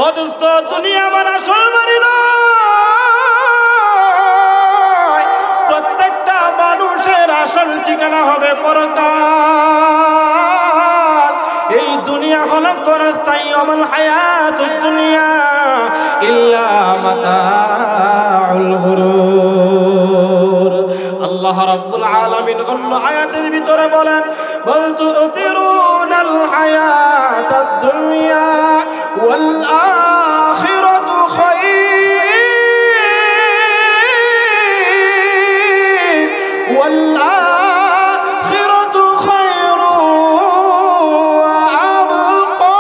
ও দোস্ত, দুনিয়া আমার আসল বাড়ি নয়। প্রত্যেকটা মানুষের আসল ঠিকানা হবে পরকাল। এই দুনিয়া হলো ক্ষণস্থায়ী। ওয়ামাল হায়াতুদ দুনিয়া ইল্লা মাতাউল গুরুর। আল্লাহ রাব্বুল আলামিন অন্য আয়াতের ভিতরে বলেন, বাল তুতিরুনাল হায়াতাদ দুনিয়া ওয়াল আখিরাতু খায়র ওয়াল আখিরাতু খায়রু ওয়া আবকা।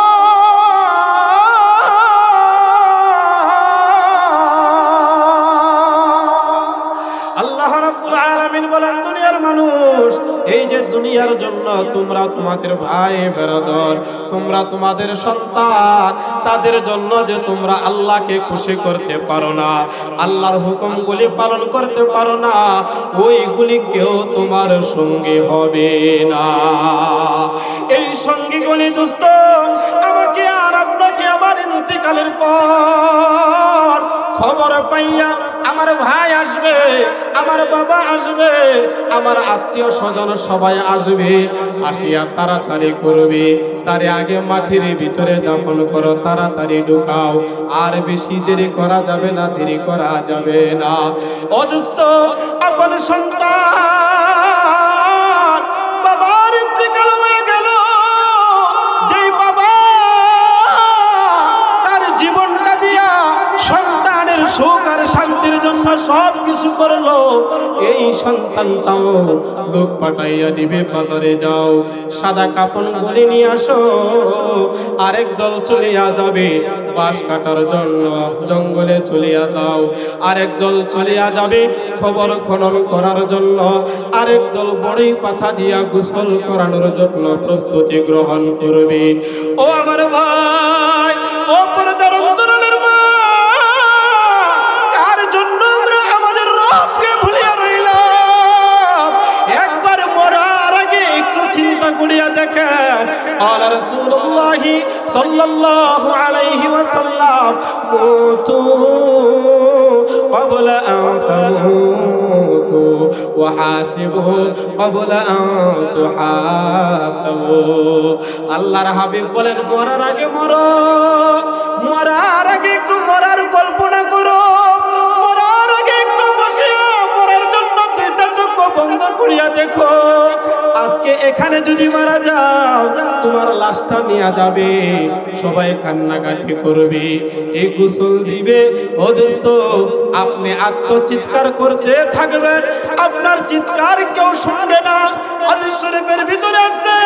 আল্লাহ রাব্বুল আলামিন বলেন, দুনিয়ার মানুষ, এই যে দুনিয়ার জন্য তোমরা তোমাদের ভাই বেরাদর, তোমরা তোমাদের সন্তান, তাদের জন্য যে তোমরা আল্লাহকে খুশি করতে পারো না, আল্লাহর হুকুমগুলি পালন করতে পারো না, ওইগুলি কেউ তোমার সঙ্গী হবে না। এই সঙ্গীগুলি দোস্ত আমাকে আর আপনাকে আমার ইন্তেকালের পর খবর পাইয়া আমার ভাই আসবে, আমার বাবা আসবে, আমার আত্মীয় স্বজন সবাই আসবে, আসিয়া তাড়াতাড়ি করবে, তারে আগে মাটির ভিতরে দাফন করো, তাড়াতাড়ি ঢুকাও, আর বেশি দেরি করা যাবে না, দেরি করা যাবে না। ও দোস্ত, আপন সন্তান বাবার ইন্তেকাল হয়ে গেল, যেই বাবা তার জীবনটা দিয়া সন্তানের সুখ আর শান্তির জন্য সব কিছু করলো, এই সন্তানটাও লোক পাঠাইয়া দিবে, বাজারে যাও সাদা কাপড় গুলি নিয়ে আসো। আরেক দল চলিয়া যাবে বাঁশ কাটার জন্য, জঙ্গলে চলিয়া যাও। আরেক দল চলিয়া যাবে খবর খনন করার জন্য। আরেক দল বড়ই পাতা দিয়া গোসল করানোর জন্য প্রস্তুতি গ্রহণ করবে। ও আমার ভাই, ও পর্দার অন্তরালের মা, কার জন্য আমরা আমাদের রবকে ভুলিয়া রইলাম? একবার মরার আগে একটু চিন্তা করিয়া দেখেন। আলা রাসূলুল্লাহ সাল্লাল্লাহু আলাইহি ওয়াসাল্লাম, মুতু ক্বাবলা আন তামুতু ওয়া হাসিবু ক্বাবলা আন তুহাসাবু। আল্লাহর হাবিব বলেন, মরার আগে মরো, মরার আগে একটু মরার কল্পনা করো, মরার আগে একটু বসে মরার জন্য দুইটা চোখ বন্ধ করিয়া দেখো। আজকে এখানে যদি মারা যাও, তোমার লাশটা নিয়ে যাবে, সবাই কান্নাকাটি করবে, এই গোসল দিবে। ও দোস্ত, আপনি আত্মচিৎকার করতে থাকবেন, আপনার চিৎকার কেউ শুনবে না। হাদিস শরীফের ভিতরে আছে,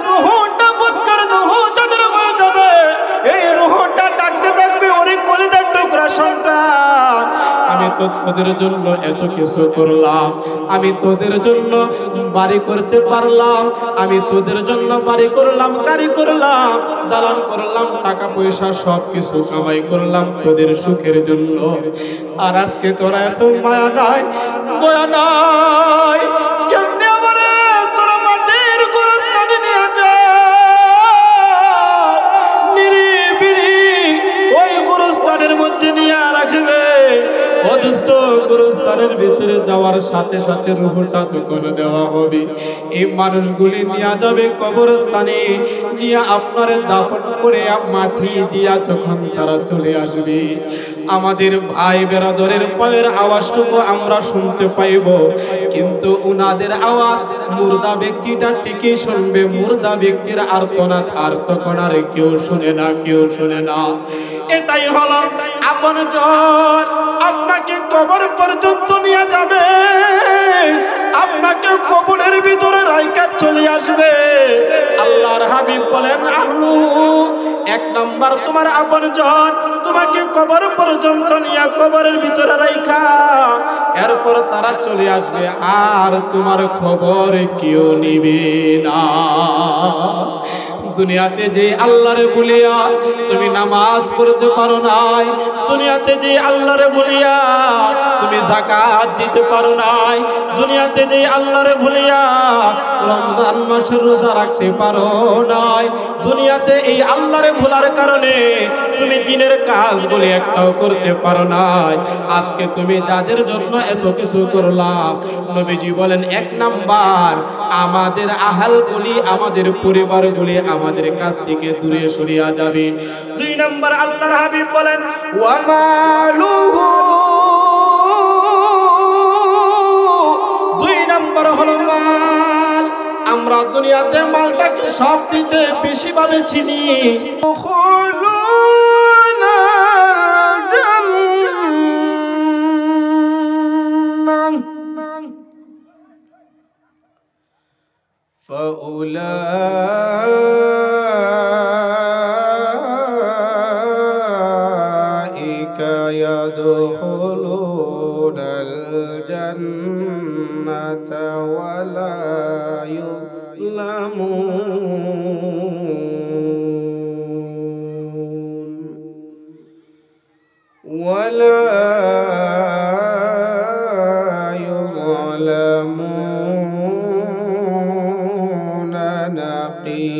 রূহটা বদকার রূহ যাদের হয়ে যাবে, এই রূহটা ডাকতে থাকবে, ওরে কলিজার টুকরা সন্তান, আমি তো তোদের জন্য এত কিছু করলাম, আমি তোদের জন্য বাড়ি করতে পারলাম, আমি তোদের জন্য বাড়ি করলাম, গাড়ি করলাম, দালান করলাম, টাকা পয়সা সব কিছু কামাই করলাম তোদের সুখের জন্য। আর আজকে তোরা এত মায়া নাই, দয়া নাই, কেমনে আমারে তোরা মাটির গোরস্থানে নিয়ে যা, নিরিবিরি ওই গোরস্থানের মধ্যে নিয়ে রাখবে। অদুষ্ট গোরস্থানের ভিতরে যাওয়ার সাথে সাথে রূহটা যখন দেওয়া হবে, এই মানুষগুলি নিয়ে যাবে কবরস্থানে, নিয়ে আপনারে দাফন করে মাটি দিয়া যখন তারা চলে আসবে, আমাদের ভাই বেরাদরের পায়ের আওয়াজটুকু আমরা শুনতে পাইব, কিন্তু উনাদের আওয়াজ মুর্দা ব্যক্তিটা ঠিকই শুনবে, মুর্দা ব্যক্তির আর্তনাদ আর্তকণার কেউ শুনে না, কেউ শুনে না। এটাই হলো আপনজন, আপনাকে কবর পর্যন্ত নিয়ে যাবে, আপনাকে কবরের ভিতরে রাইখা চলে আসবে। আল্লাহর হাবিব বলেন, আহলু, এক নাম্বার তোমার আপনজন, তোমাকে কবর পর্যন্ত নিয়ে কবরের ভিতরে রাইখা এরপর তারা চলে আসবে, আর তোমার খবর কেউ নিবে না। দুনিয়াতে যে আল্লাহরে বলিয়া তুমি নামাজ পড়তে পারো নাই, দুনিয়াতে যে আল্লাহরে বলিয়া তুমি যাকাত দিতে পারো নাই, দুনিয়াতে যে আল্লাহরে বলিয়া রমজান মাসের রোজা রাখতে পারো নাই, দুনিয়াতে এই আল্লাহরে ভোলার কারণে তুমি দিনের কাজগুলি একটাও করতে পারো নাই। আজকে তুমি যাদের জন্য এত কিছু করলাম, নবীজি বলেন এক নাম্বার আমাদের আহালগুলি, আমাদের পরিবারগুলি আমাদের কাছ থেকে দূরে সরিয়া যাবে। দুই নাম্বার আল্লাহর হাবিব বলেন ওয়া মালুহু, দুই নাম্বার হলো মাল। আমরা দুনিয়াতে মালটাকে সবথেকে বেশি ভাবে চিনি। فأولئك يدخلون الجنة ولا يظلمون ولا يظلمون نقيرا.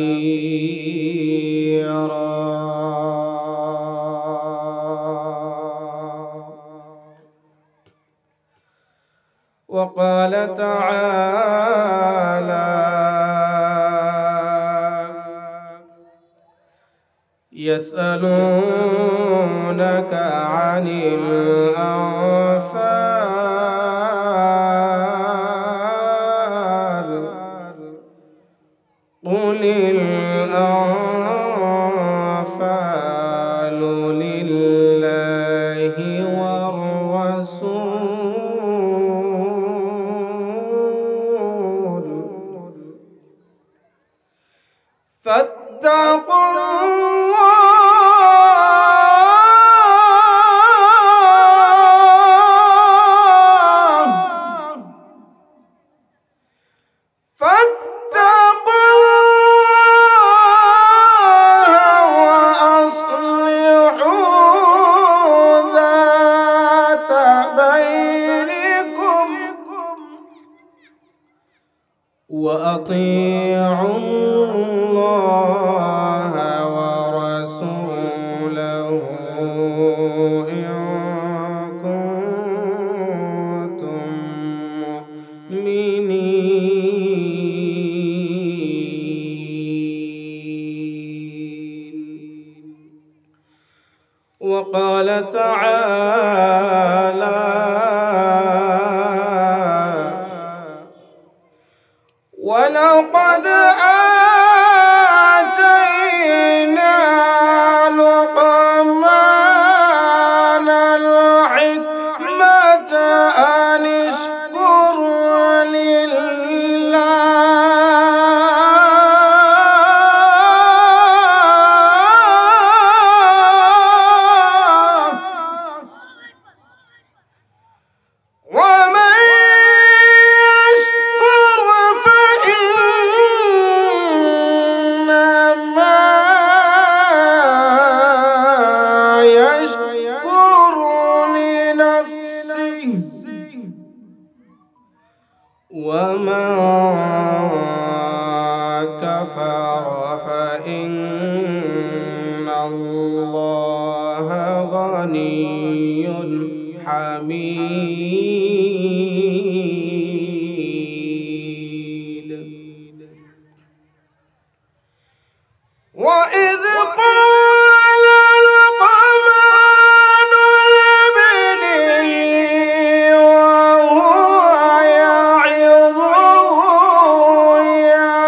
وقال تعالى يسألونك عن الأنفال قل الأنفال لله والرسول فاتقوا وأطيعوا الله ورسوله إن كنتم مؤمنين. وقال تعالى ولقد آتينا لقمان الحكمة أن اشكر لله ومن كفر فإن الله غني حميد. وإذ قال لقمان لابنه وهو يعظه يا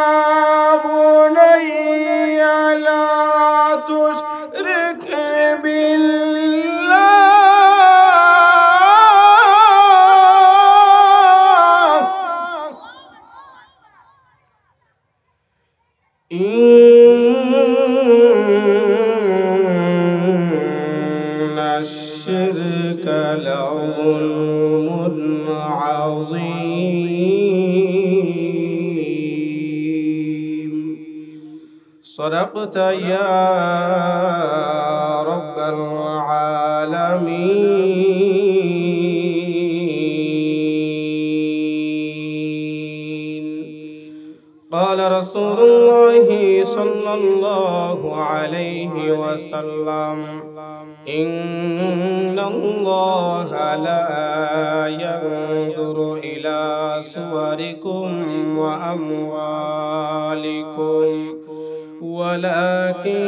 بني لا تشرك بالله إن الشرك لظلم عظيم. صدق خلقت يا رب العالمين. قال رسول الله صلى الله عليه وسلم إن الله لا ينظر إلى صوركم وأموالكم ولكن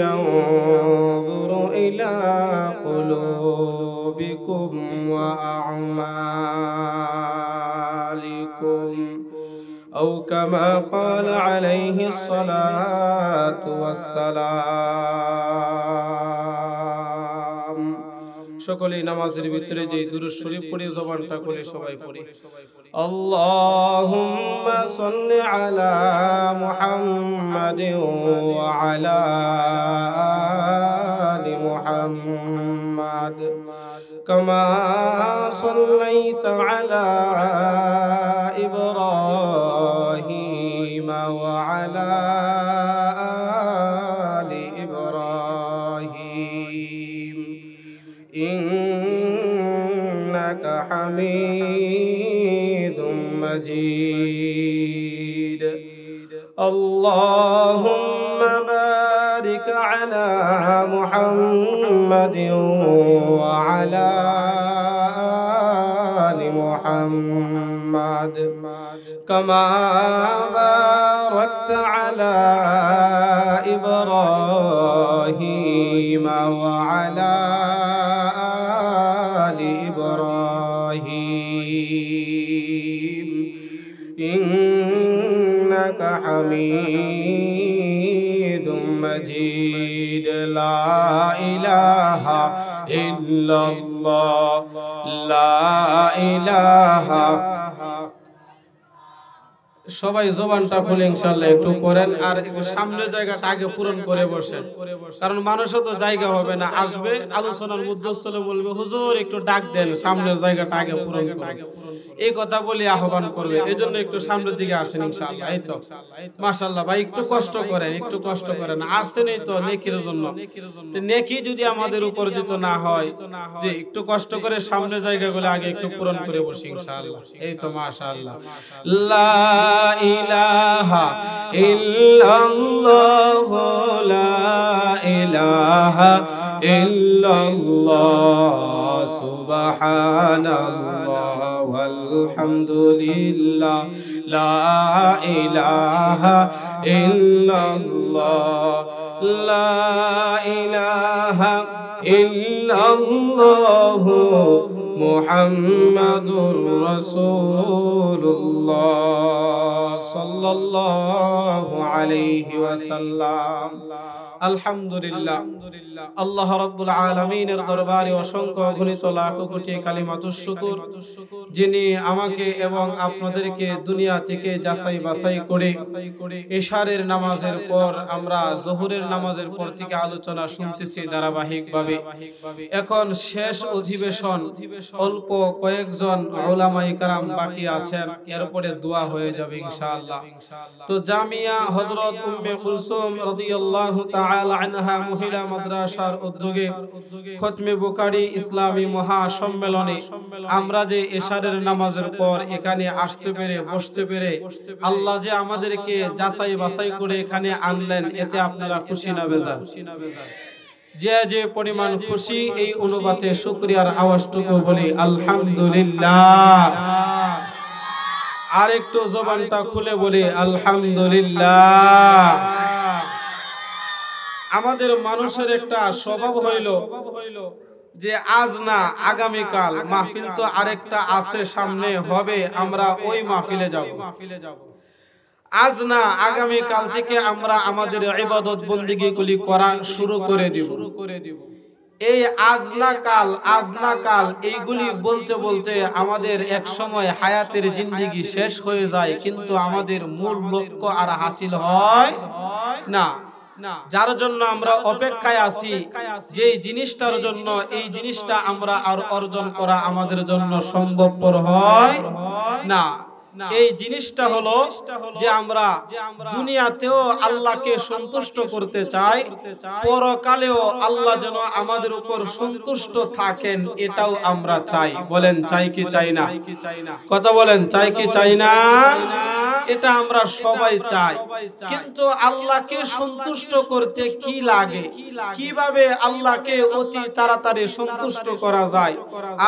ينظر إلى قلوبكم وأعمالكم أو كما قال عليه الصلاة والسلام. সকলেই নামাজের ভিতরে যে দুরূদ শরীফ পড়ে জবানটা করে সবাই পড়ে আল্লাহুম্মা সাল্লি আলা মুহাম্মাদিন ওয়া আলা আলি মুহাম্মাদ কামা সাল্লাইতা আলা ইব্রাহিম ওয়া আলা আলি ইব্রাহিম ইন্নাকা হামিদুম মাজিদ. আল্লাহুম্মা বারিক আলা মুহাম্মাদিন ওয়া আলা আলি মুহাম্মাদ কামা বারাকতা আলা ইব্রাহিম ওয়া আলা আলি ইব্রাহিম ইন্নাকা হামিদুম মাজিদ. লা ইলাহা ইল্লাল্লাহ লা ইলাহা. সবাই জবানটা খুলে ইনশাআল্লাহ একটু পড়েন আর একটু সামনের জায়গাটা আগে পূরণ করে বসেন, কারণ মানুষও তো জায়গা হবে না, আসবে আলোচনার মধ্যস্থলে বলবে হুজুর একটু ডাক দেন, সামনের জায়গাটা আগে পূরণ করেন, এই কথা বলে আহ্বান করবে। এজন্য একটু সামনের দিকে আসেন ইনশাআল্লাহ। এই তো মাশাআল্লাহ ভাই, একটু কষ্ট করেন, একটু কষ্ট করেন, আসছেন এই তো নেকির জন্য। নেকি যদি আমাদের উপার্জিত না হয়, যে একটু কষ্ট করে সামনের জায়গাগুলো আগে একটু পূরণ করে বসি ইনশাআল্লাহ। এই তো মাশাআল্লাহ। লা ইলাহা ইল্লাল্লাহ লা ইলাহা ইল্লাল্লাহ সুবহানাল্লাহ walhamdulillah la ilaha illallah la ilaha illallah muhammadur rasulullah sallallahu alayhi wa sallam. আলহামদুলিল্লাহ, আল্লাহ রাব্বুল আলামিনের দরবারে অসংখ্য অগণিত লাখ কোটি কালিমাতুশ শুকর, যিনি আমাকে এবং আপনাদেরকে দুনিয়া থেকে যাচাই বাছাই করে ইশারের নামাজের পর আমরা যোহরের নামাজের পর থেকে আলোচনা শুনতেছি ধারাবাহিকভাবে। এখন শেষ অধিবেশন, অল্প কয়েকজন উলামায়ে কেরাম বাকি আছেন, এরপরে দোয়া হয়ে যাবে ইনশাআল্লাহ। তো জামিয়া হযরত উম্মে কুলসুম রাদিয়াল্লাহু তাআলা আনহা মহিলা মাদ্রাসার উদ্যোগে খতমে বুখারী ইসলামী মহা সম্মেলনে আমরা যে ইশারের নামাজের পর এখানে আসতে পেরে বসতে পেরে আল্লাহ যে আমাদেরকে যাচাই বাছাই করে এখানে আনলেন, এতে আপনারা খুশি না বেজার? যে যে পরিমাণ খুশি এই অনুপাতে শুকরিয়ার আওয়াজটুকু বলি আলহামদুলিল্লাহ। আর একটু জবানটা খুলে বলি আলহামদুলিল্লাহ। আমাদের মানুষের একটা স্বভাব হইল যে আজ না আগামীকাল মাহফিল তো আরেকটা আছে সামনে হবে, আমরা ওই মাহফিলে যাব। আজ না আগামীকাল থেকে আমরা আমাদের ইবাদত বন্দেগীগুলি করা শুরু করে দিব। এই আজ না কাল এইগুলি বলতে বলতে আমাদের এক সময় হায়াতের জিন্দেগি শেষ হয়ে যায়, কিন্তু আমাদের মূল লক্ষ্য আর হাসিল হয় না। যার জন্য আমরা অপেক্ষায় আছি, যে জিনিসটার জন্য এই জিনিসটা আমরা আর অর্জন করা আমাদের জন্য সম্ভবপর হয় না। এই জিনিসটা হলো যে আমরা দুনিয়াতেও আল্লাহকে সন্তুষ্ট করতে চাই, পরকালেও আল্লাহ যেন আমাদের উপর সন্তুষ্ট থাকেন এটাও আমরা চাই। বলেন চাই কি চাই না? কথা বলেন চাই কি চাই না? এটা আমরা সবাই চাই, কিন্তু আল্লাহকে সন্তুষ্ট করতে কি লাগে, কিভাবে আল্লাহকে অতি তাড়াতাড়ি সন্তুষ্ট করা যায়,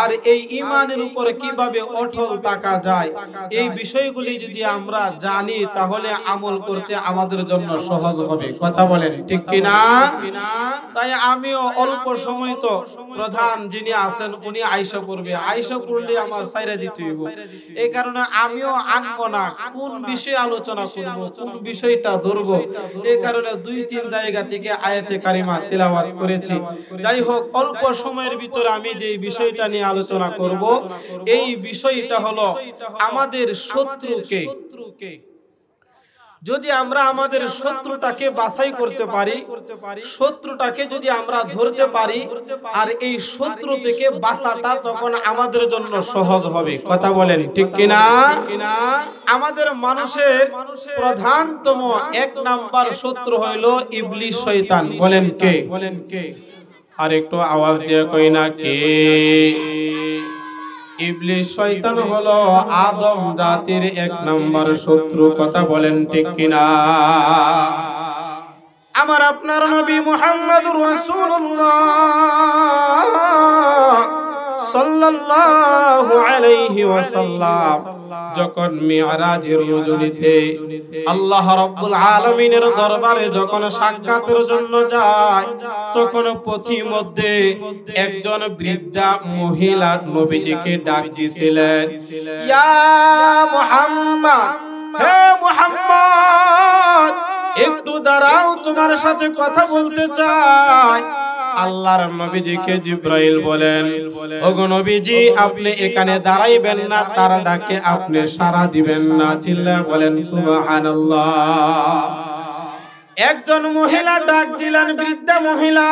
আর এই ঈমানের উপর কিভাবে অটল থাকা যায়, এই বিষয়গুলি যদি আমরা জানি তাহলে আমল করতে আমাদের জন্য সহজ হবে। কথা বলেন ঠিক কি না? তাই আমিও অল্প সময়, তো প্রধান যিনি আছেন উনি আয়েশা পড়বে, আয়েশা পড়লে আমার সাইরা দিতে হইব, এই কারণে আমিও আনবো না কোন বিষয়ে আলোচনা করব, কোন বিষয়টা ধরব, এই কারণে 2-3 জায়গা থেকে আয়াতে কারিমা তিলাওয়াত করেছি। যাই হোক, অল্প সময়ের ভিতরে আমি যে বিষয়টা নিয়ে আলোচনা করব, এই বিষয়টা হলো আমাদের শত্রুকে, যদি আমরা আমাদের শত্রুটাকে বাছাই করতে পারি, শত্রুটাকে যদি আমরা ধরতে পারি, আর এই শত্রু থেকে বাঁচাটা তখন আমাদের জন্য সহজ হবে। কথা বলেন ঠিক কিনা? আমাদের মানুষের প্রধানতম 1 নাম্বার শত্রু হইল ইবলিস শয়তান। বলেন কে? আর একটু আওয়াজ দিয়ে কই না কে? ইবলিস শয়তান হলো আদম জাতির 1 নাম্বার শত্রু। কথা বলেন ঠিক কিনা? আমার আপনার নবী মুহাম্মদুর রাসূলুল্লাহ সাল্লাল্লাহু আলাইহি ওয়াসাল্লাম যখন মিরাজের রজনীতে আল্লাহ রাব্বুল আলামিনের দরবারে যখন সাক্ষাতের জন্য যায়, তখন পথিমধ্যে একজন বৃদ্ধা মহিলা নবীজিকে ডাক দিয়েছিলেন, ইয়া মুহাম্মদ, হে মুহাম্মদ, একটু দাঁড়াও, তোমার সাথে কথা বলতে চাই। আল্লাহর নবীজিকে জিবরাইল বলেন, ওগো নবীজি, আপনি এখানে দাঁড়াইবেন না, তার ডাকে আপনি সাড়া দিবেন না। চিল্লায়া বলেন সুবহানাল্লাহ। একজন মহিলা ডাক দিলেন, বৃদ্ধা মহিলা।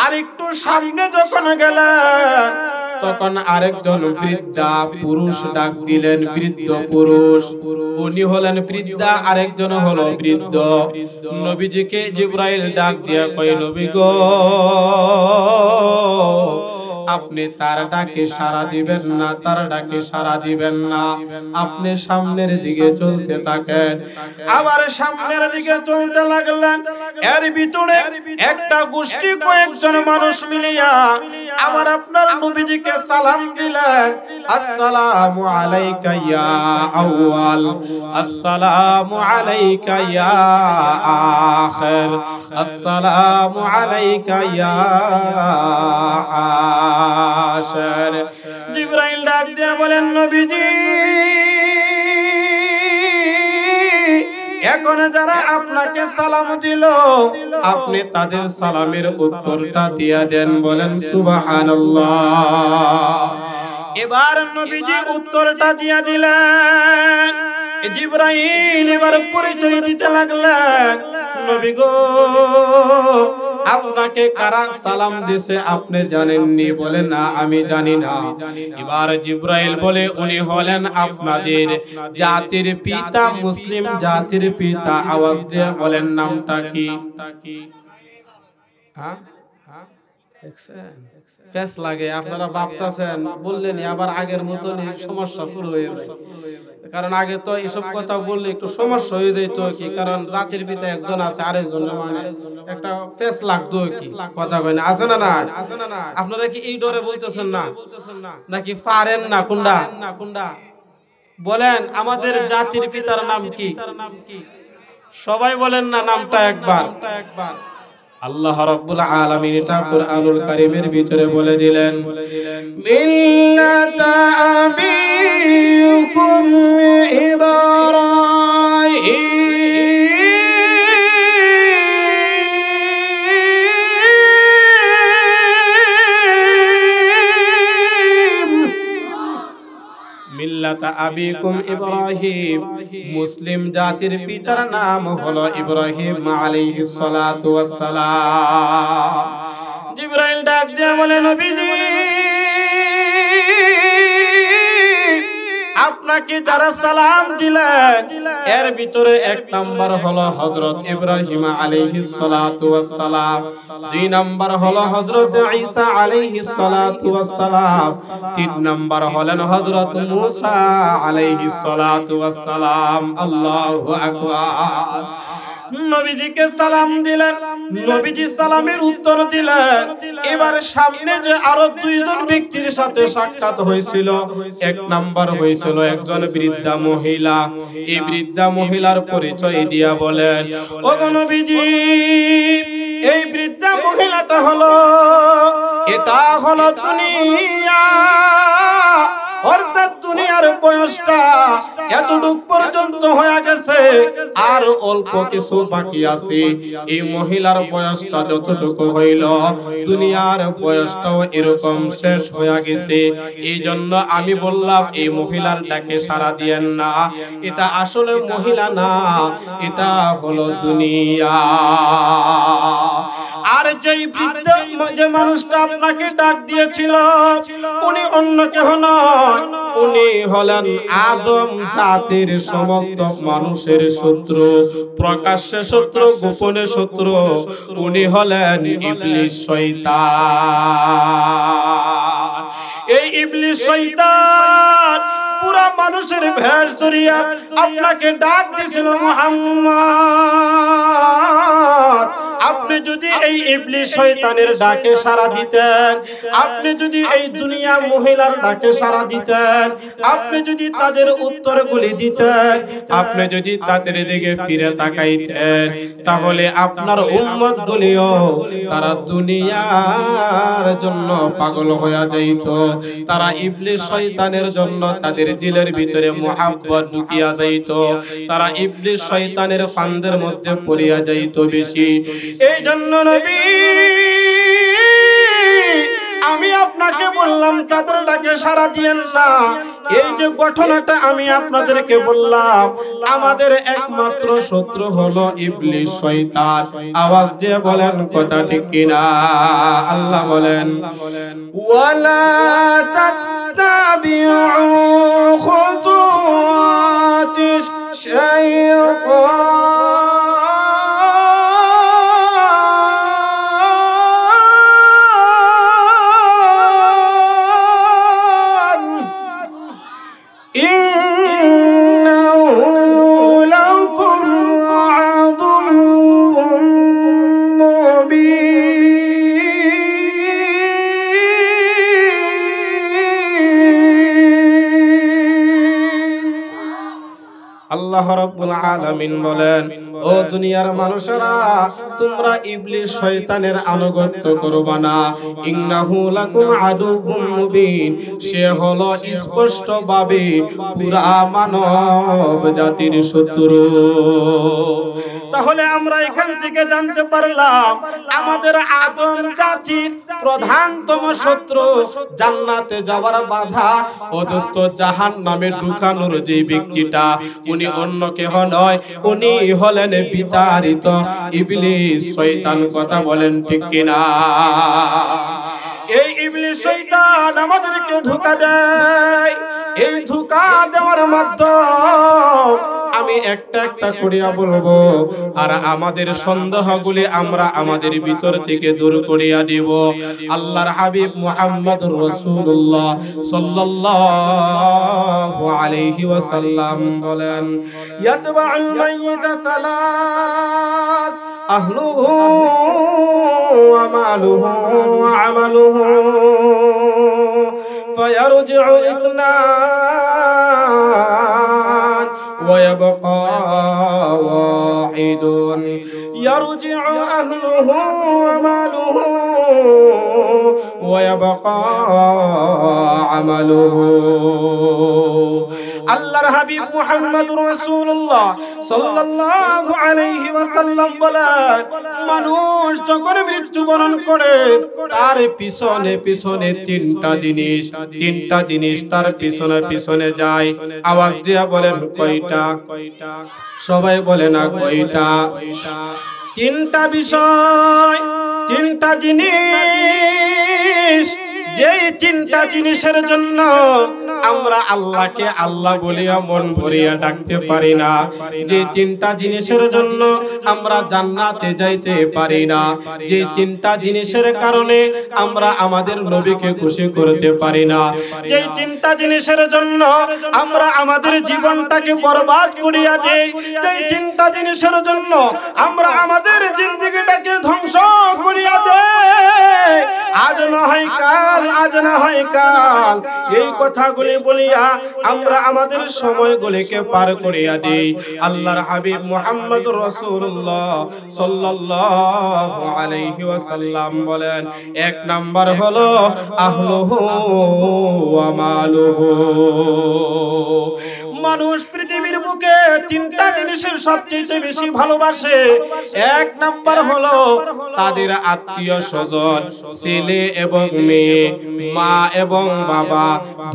আর একটু সামনে যখন গেলেন, তখন আরেকজন বৃদ্ধা পুরুষ ডাক দিলেন, বৃদ্ধ পুরুষ। উনি হলেন বৃদ্ধা, আরেকজন হলো বৃদ্ধ। নবীজিকে জিবরাইল ডাক দিয়া কয়, নবী গো, আপনি তার ডাকে সাড়া দিবেন না, তার ডাকে সাড়া দিবেন না, আপনি সামনের দিকে চলতে থাকেন। আবার সামনের দিকে চলতে লাগলেন। এর ভিতরে একটা গোষ্ঠী, কয়েকজন মানুষ মিলিয়া আমার আপনার নবীজিকে সালাম দিলেন, আসসালামু আলাইকা ইয়া আউয়াল, আসসালামু আলাইকা ইয়া আখির, আসসালামু আলাইকা ইয়া আশার। জিবরাইল ডাক দিয়ে বলেন, নবীজি, এখন যারা আপনাকে সালাম দিল, আপনি তাদের সালামের উত্তরটা দিয়া দেন। বলেন সুবহানাল্লাহ। এবার নবীজি উত্তরটা দিয়া দিলেন। জিবরাইল এবার পরিচয় দিতে লাগলেন, নবী গো, আপনাকে কারা সালাম দিছে আপনি জানেননি? বলে না, আমি জানি না। এবার জিবরাইল বলে, উনি হলেন আপনাদের জাতির পিতা, মুসলিম জাতির পিতা। আওয়াজ দিয়ে বলেন নামটা কি? হ্যাঁ, ফেস লাগে, আপনারা ভাবতেছেন বললেন আবার আগের মতন সমস্যা শুরু হয়ে যায়। কারণ আগে তো এসব কথা বললে একটু সমস্যা হয়ে যেত, কি কারণ জাতির পিতা একজন আছে, আরেকজন মানে একটা ফেস লাগতো, কি কথা কয় না, আছে না? না, আপনারা কি এই ডরে বলতেছেন না, নাকি পারেন না? কোনটা বলেন? আমাদের জাতির পিতার নাম কি? সবাই বলেন না নামটা একবার। আল্লাহ রাব্বুল আলামিন এটা কুরআনুল কারীমের ভিতরে বলে দিলেন, মিল্লাতা আবিকুম ইব্রাহিম, মিল্লাতা আবিকুম ইব্রাহিম, মুসলিম জাতির পিতার নাম হলো ইব্রাহিম আলাইহিস সালাতু ওয়াস সালাম। জিবরাইল ডাক দিয়ে বলে, নবীজি, আপনাকে যারা সালাম দিলেন এর ভিতরে এক নাম্বার হলো হযরত ইব্রাহিম আলাইহিস সালাতু ওয়াস সালাম, দুই নাম্বার হলো হযরত ঈসা আলাইহিস সালাতু ওয়াস সালাম, তিন নাম্বার হলেন হযরত মূসা আলাইহিস সালাতু ওয়াস সালাম। আল্লাহু আকবার। নবীজিকে সালাম দিলেন, নবীজি সালামের উত্তর দিলেন। এবার সামনে যে আরো দুইজন ব্যক্তির সাথে সাক্ষাৎ হয়েছিল, এক নাম্বার হয়েছিল একজন বৃদ্ধা মহিলা। এই বৃদ্ধা মহিলার পরিচয় দিয়া বলেন, ওগো নবীজি, এই বৃদ্ধা মহিলাটা হলো, এটা হলো দুনিয়া, অর্থাৎ দুনিয়ার বয়সটা এতটুক পর্যন্ত হয়ে গেছে, আর অল্প কিছু বাকি আছে। এই মহিলার বয়সটা যতটুকু হইল, দুনিয়ার বয়সটাও এরকম শেষ হয়ে গেছে। এই জন্য আমি বললাম এই মহিলার ডাকে সাড়া দিয়েন না, এটা আসলে মহিলা না, এটা হলো দুনিয়া। আর যেই বৃদ্ধ যে মানুষটা আপনাকে ডাক দিয়েছিল, উনি অন্য কেহ নয়, উনি হলেন আদম জাতির সমস্ত মানুষের শত্রু, প্রকাশ্যে শত্রু, গোপনে শত্রু। উনি হলেন ইবলিস শয়তান। এই ইবলিস শয়তান পুরা মানুষের ভেষ ধরিয়া আপনাকে ডাক দিয়েছিল, মুহাম্মদ, আপনি যদি এই ইবলিস শয়তানের ডাকে সাড়া দিতেন, আপনি যদি এই দুনিয়া মহিলার ডাকে সাড়া দিতেন, আপনি যদি তাদের উত্তরগুলি দিতেন, আপনি যদি তাদের দিকে ফিরে তাকাইতেন, তাহলে আপনার উম্মতগুলিও তারা দুনিয়ার জন্য পাগল হয়ে যাইত। তারা ইবলিস শয়তানের জন্য তাদের দিলের ভিতরে মুহাব্বত ঢুকিয়া যাইত, তারা ইবলিস শয়তানের ফান্দের মধ্যে পড়িয়া যাইত বেশি। এই জন্য নবী, আমি আপনাকে বললাম তাদের ডাকে সাড়া দিয়েন না। এই যে ঘটনাটা আমি আপনাদেরকে বললাম, আমাদের একমাত্র শত্রু হলো ইবলিস শয়তান। আওয়াজ দিয়ে বলেন কথা ঠিক কিনা? আল্লাহ বলেন, ওয়ালা তাত্তাবিউ খুতুওয়াতিশ শাইতান আল্লাহ রাব্বুল আলামিন বলেন, ও দুনিয়ার মানুষেরা, তোমরা ইবলিস শয়তানের আনুগত্য করবা না। ইন্নাহু লাকুম আদুউম মুবিন, সে হলো স্পষ্টভাবে পুরা মানব জাতির শত্রু। তাহলে আমরা এখান থেকে জানতে পারলাম আমাদের আদম জাতির প্রধানতম শত্রু জান্নাতে যাওয়ার বাধা, অদস্ত জাহান্নামে ঢুকানোর যে ব্যক্তিটা, উনি অন্য কেহ নয়, উনি হলেন বিতাড়িত ইবলিস শয়তান। কথা বলেন ঠিক কিনা? এই ইবলিস শয়তান আমাদেরকে ধোঁকা দেয়। এই ধোঁকা দেওয়ার মাধ্যম আমি একটা একটা করিয়া বলবো, আর আমাদের সন্দেহগুলি আমরা আমাদের ভিতর থেকে দূর করিয়া দিব। আল্লাহর হাবিব মুহাম্মদুর রাসূলুল্লাহ সাল্লাল্লাহু আলাইহি ওয়াসাল্লাম বলেন, ইয়াতবাউল মাইয়িতা সালাত আহলুহু ওয়া মালুহু ওয়া আমালুহু ফায়ারজিউ ইথনান ويبقى واحد يرجع أهله وماله ويبقى عمله। আল্লাহর হাবিব মুহাম্মদুর রাসূলুল্লাহ সাল্লাল্লাহু আলাইহি ওয়াসাল্লাম বলেন, মানুষ যখন মৃত্যুবরণ করে তার পিছনে পিছনে তিনটা জিনিস তার পিছনে পিছনে যায়। আওয়াজ দিয়া বলেন কয়টা? সবাই বলে না কয়টা? তিনটা বিষয়, তিনটা জিনিস যেই তিনটা জিনিসের জন্য আমরা আল্লাহকে আল্লাহ বলিয়া মন ভরিয়া ডাকতে পারি না, যে তিনটা জিনিসের জন্য আমরা জান্নাতে যাইতে পারি না, যে তিনটা জিনিসের কারণে আমরা আমাদের নবীকে খুশি করতে পারি না, যে তিনটা জিনিসের জন্য আমরা আমাদের জীবনটাকে বরবাদ করিয়া দেই, যে তিনটা জিনিসের জন্য আমরা আমাদের জিন্দেগিটাকে ধ্বংস করিয়া দেই, আজ না হয় কাল, আজ না হয় কাল, এই কথাগুলি বলিয়া আমরা আমাদের সময়গুলিকে পার করিয়া দেই। আল্লাহর হাবিব মুহাম্মদুর রাসূলুল্লাহ সাল্লাল্লাহু আলাইহি ওয়াসাল্লাম বলেন, এক নাম্বার হলো আহলুহু ওয়া মালুহু। মানুষ পৃথিবীর বুকে তিনটা জিনিসের সবচেয়ে বেশি ভালোবাসে। এক নাম্বার হলো তাদের আত্মীয় স্বজন, ছেলে এবং মেয়ে, মা এবং বাবা,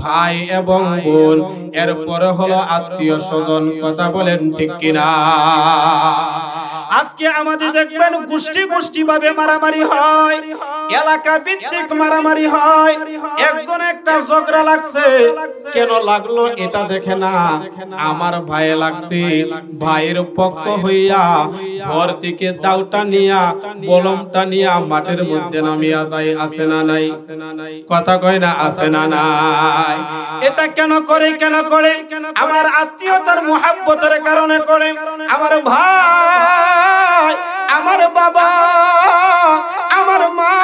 ভাই এবং বোন, এরপরে হলো আত্মীয় স্বজন। কথা বলেন ঠিক কিনা? আজকে আমাদের দেখবেন গোষ্ঠী গোষ্ঠী ভাবে মারামারি হয়, এলাকা ভিত্তিক মারামারি হয়। একজন একটা ঝগড়া লাগছে, কেন লাগলো এটা দেখে না, আমার ভাই লাগছে, ভাইয়ের পক্ষ হইয়া ঘর থেকে দাউটা নিয়া বলমটা নিয়া মাটির মধ্যে নামিয়া যায়। আছে না নাই? কথা কয় না, আছে না নাই? এটা কেন করে? কেন করে? আমার আত্মীয়তার মুহাব্বতের কারণে করে। আমার ভাই, আমার বাবা, আমার মা,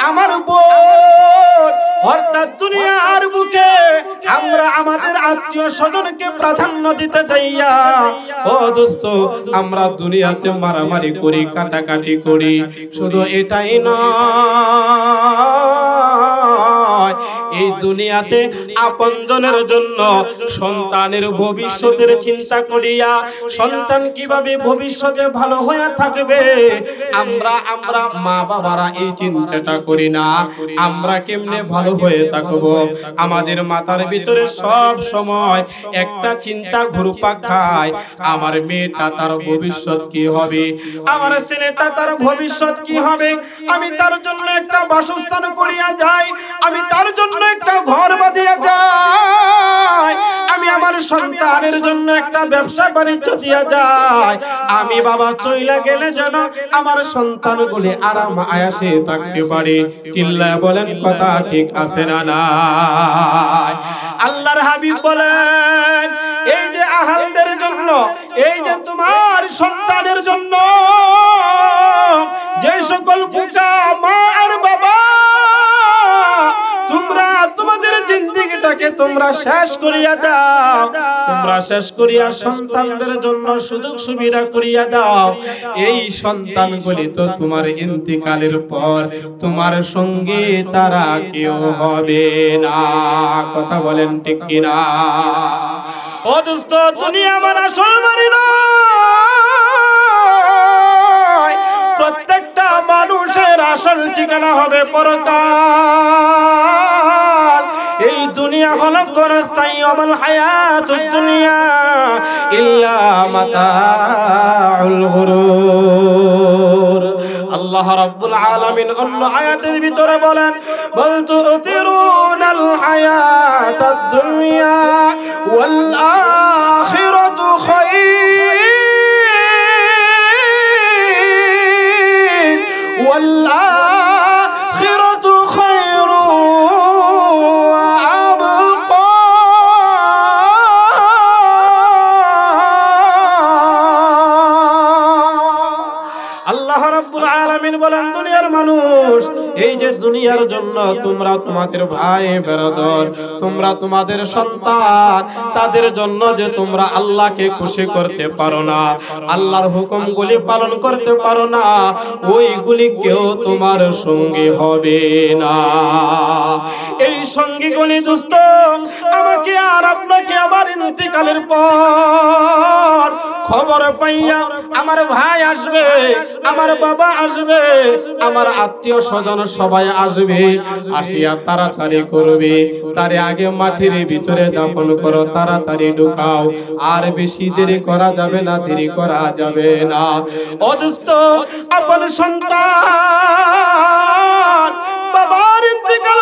আমার বোন, অর্থাৎ দুনিয়ার বুকে আমরা আমাদের আত্মীয় স্বজনকে প্রাধান্য দিতে যাইয়া, ও দোস্ত, আমরা দুনিয়াতে মারামারি করি, কাটাকাটি করি। শুধু এটাই নয়, এই দুনিয়াতে আপনজনের জন্য সন্তানের ভবিষ্যতের চিন্তা করিয়া সন্তান কিভাবে ভবিষ্যতে ভালো হয়ে থাকবে, আমরা মা বাবারা এই চিন্তাটা করি না। আমরা কেমনে ভালো হয়ে থাকবো, আমাদের মাথার ভিতরে সব সময় একটা চিন্তা ঘুরপাক খায়, আমার মেয়েটা তার ভবিষ্যৎ কি হবে, আমার ছেলেটা তার ভবিষ্যৎ কি হবে, আমি তার জন্য একটা বাসস্থান করিয়া যাই, আমি তার জন্য একটা ঘর বাঁধিয়া যাই, আমি আমার সন্তানের জন্য একটা ব্যবসা বাণিজ্য দিয়া যাই, আমি বাবা চইলা গেলে যেন আমার সন্তানগুলি আরাম আয়াসে থাকতে পারে। চিল্লায় বলেন কথা ঠিক আছে না নাই? আল্লাহর হাবিব বলেন, এই যে আহালদের জন্য, এই যে তোমার সন্তানের জন্য যে সকল পিতা মা আর বাবা তোমরা তোমাদের জিন্দেগিটাকে তোমরা শেষ করিয়া দাও, তোমরা শেষ করিয়া সন্তানদের জন্য সুযোগ সুবিধা করিয়া দাও, এই সন্তানগুলি তো তোমার ইন্তিকালের পর তোমার সঙ্গে তারা কেউ হবে না। কথা বলেন ঠিক কিনা? ও দোস্ত, দুনিয়া আমার আসল বাড়ি নয়, প্রত্যেকটা মানুষের আসল ঠিকানা হবে পরকাল। এই দুনিয়া হলো ক্ষণস্থায়ী, ওয়ামাল হায়াতুদ দুনিয়া ইল্লা মাতাউল গুরুর। আল্লাহ রাব্বুল আলামিন অন্য আয়াতের ভিতরে বলেন, বল তুতিরুনাল হায়াতাদ দুনিয়া ওয়াল আখিরাতু খায়র ওয়াল আখিরাতু খায়রু ওয়া আবকা। আল্লাহ রাব্বুল আলামিন বলেন, দুনিয়ার মানুষ, এই যে দুনিয়ার জন্য তোমরা তোমাদের ভাই বেরাদর, তোমরা তোমাদের সন্তান, তাদের জন্য যে তোমরা আল্লাহকে খুশি করতে পারো না, আল্লাহর হুকুমগুলি পালন করতে পারো না, ওইগুলি কেউ তোমার সঙ্গী হবে না। এই সঙ্গীগুলি দোস্ত আমাকে আর আপনাকে আবার ইন্তিকালের পর খবর পাইয়া আমার ভাই আসবে, আমার বাবা আসবে, আমার আত্মীয় স্বজন সবাই আসবে, আসিয়া তাড়াতাড়ি করবে, তারে আগে মাটির ভিতরে দাফন করো, তাড়াতাড়ি ঢুকাও, আর বেশি দেরি করা যাবে না, দেরি করা যাবে না। ও দোস্ত, আপন সন্তান বাবার ইন্তিকাল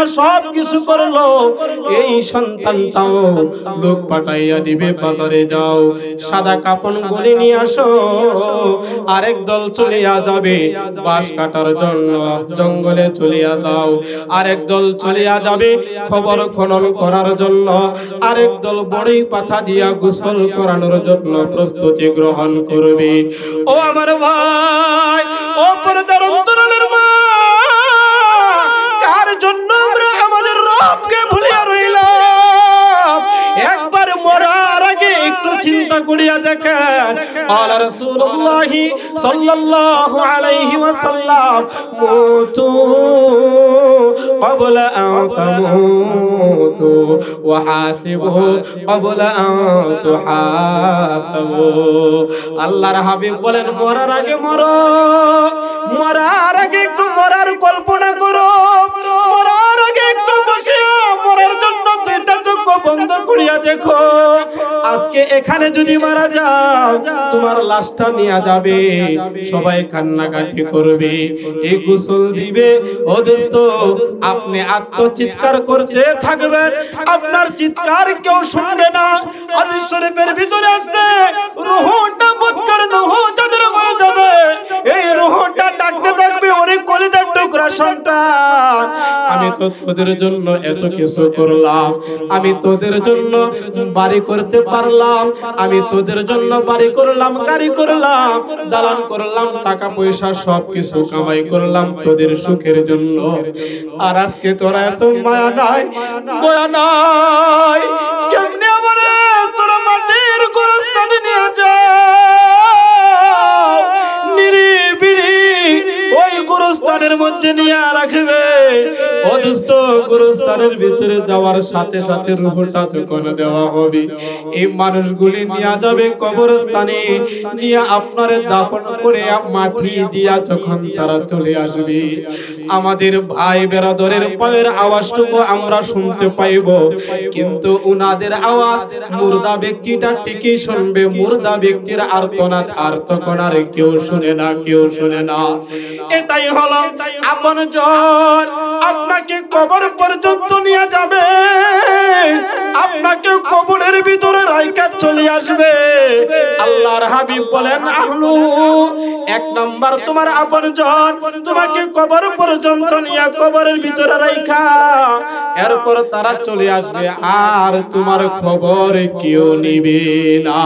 জমা সব কিছু করলো, এই সন্তানটাও লোক পাঠাইয়া দিবে বাজারে যাও সাদা কাপড় গলে নিয়ে আসো। আরেক দল চলিয়া যাবে বাঁশ কাটার জন্য, জঙ্গলে চলিয়া যাও। আরেক দল চলিয়া যাবে খবর খনন করার জন্য। আরেক দল বড়ই পাতা দিয়া গোসল করানোর জন্য প্রস্তুতি গ্রহণ করবে। ও আমার ভাই, ও পর্দার অন্তরালের মা, কার জন্য আমরা আমাদের রবকে ভুলিয়া রইলাম? একবার মরার আগে একটু চিন্তা করিয়া দেখেন। আলা রাসূলুল্লাহ সাল্লাল্লাহু আলাইহি ওয়াসাল্লাম, মুতু ক্বাবলা আন তামুতু ওয়া হাসিবু ক্বাবলা আন তুহাসাবু। আল্লাহর হাবিব বলেন, মরার আগে মরো, মরার আগে একটু মরার কল্পনা করো, মরার আগে একটু বসে মরার জন্য দুইটা চোখ বন্ধ করিয়া দেখো। আজকে এখানে যদি মারা যাও, তোমার লাশটা নিয়ে যাবে, সবাই কান্নাকাটি করবে, এই গোসল দিবে। ও দোস্ত, আপনি আত্মচিৎকার করতে থাকবেন, আপনার চিৎকার কেউ শুনবে না। হাদিস শরীফের ভিতরে আছে, রূহটা বদকার নহ যাদের হয়ে যাবে, এই রূহটা ডাকতে থাকবে, ওরে কলিজার টুকরা সন্তান, আমি তো তোদের জন্য এত কিছু করলাম, আমি তোদের জন্য বাড়ি করতে পারলাম, আমি তোদের জন্য বাড়ি করলাম, গাড়ি করলাম, দালান করলাম, টাকা পয়সা সব কিছু কামাই করলাম তোদের সুখের জন্য। আর আজকে তোরা এত মায়া নাই, দয়া নাই, কেমনে আমারে তোরা মাটির গোরস্থানে নিয়ে যা, নিরিবিরি ওই গোরস্থানের মধ্যে নিয়ে রাখবে। অদুষ্ট গোরস্থানের ভিতরে যাওয়ার সাথে সাথে রূহটা যখন দেওয়া হবে, এই মানুষগুলি নিয়ে যাবে কবরস্থানে, নিয়ে আপনারে দাফন করে মাটি দিয়া যখন তারা চলে আসবে, আমাদের ভাই বেরাদরের পায়ের আওয়াজটুকু আমরা শুনতে পাইব, কিন্তু উনাদের আওয়াজ মুর্দা ব্যক্তিটা ঠিকই শুনবে, মুর্দা ব্যক্তির আর্তনাদ আর তখন আর কেউ শুনে না, কেউ শুনে না। এটাই হলো আপনজন, আপনাকে কবর পর্যন্ত নিয়ে যাবে, আপনাকে কবরের ভিতরে রাইখা চলে আসবে। আল্লাহর হাবিব বলেন, আহলু, এক নাম্বার তোমার আপনজন তোমাকে কবর পর্যন্ত নিয়ে কবরের ভিতরে রাইখা এরপর তারা চলে আসবে, আর তোমার খবর কেউ নিবে না।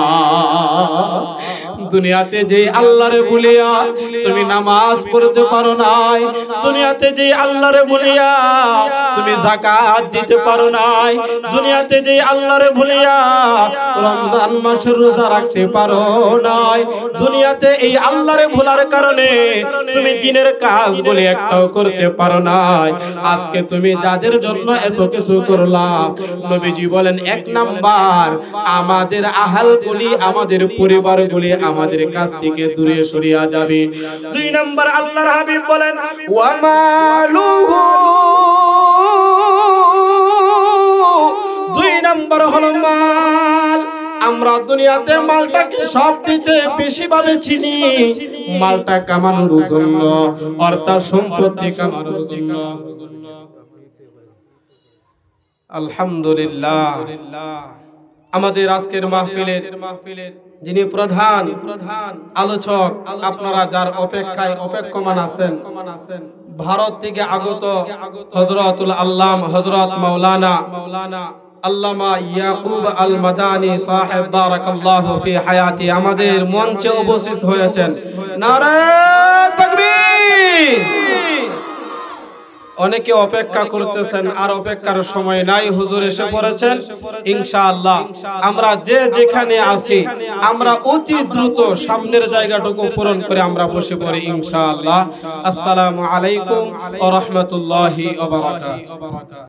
দুনিয়াতে যে আল্লাহরে ভুলিয়া তুমি নামাজ পড়তে পারো নাই, দুনিয়াতে যে আল্লাহরে ভুলিয়া তুমি যাকাত দিতে পারো নাই, দুনিয়াতে যে আল্লাহরে ভুলিয়া রমজান মাসের রোজা রাখতে পারো নাই, দুনিয়াতে এই আল্লাহরে ভুলার কারণে তুমি দিনের কাজ বলে একটাও করতে পারো নাই। আজকে তুমি যাদের জন্য এত কিছু করলাম, নবীজি বলেন, এক নাম্বার আমাদের আহালগুলি, আমাদের পরিবারগুলি আমাদের কাছ থেকে দূরে সরিয়া যাবে। দুই নাম্বার আল্লাহর হাবিব বলেন, ওয়া মালুহু, দুই নাম্বার হলো মাল। আমরা দুনিয়াতে মালটাকে সবচেয়ে বেশি ভাবে চিনি মালটা কামানোর জন্য, অর্থাৎ সম্পত্তি কামানোর জন্য। আলহামদুলিল্লাহ, আমাদের আজকের মাহফিলের যিনি প্রধান আলোচক, আপনারা যার অপেক্ষায় অপেক্ষমান আছেন, ভারত থেকে আগত হযরতুল আল্লাম হযরত মাওলানা আল্লামা ইয়াকুব আল মাদানী সাহেব বারাকাল্লাহু ফি হায়াতি আমাদের মঞ্চে উপস্থিত হয়েছেন। নারে তাকবীর। অনেকে অপেক্ষা করতেছেন, আর অপেক্ষার সময় নাই, হুজুর এসে পড়েছেন। ইনশাআল্লাহ আমরা যে যেখানে আছি আমরা অতি দ্রুত সামনের জায়গাটুকু পূরণ করে আমরা বসে পড়ি ইনশাআল্লাহ। আসসালামু আলাইকুম ওয়া রাহমাতুল্লাহি ওয়া বারাকাতুহু।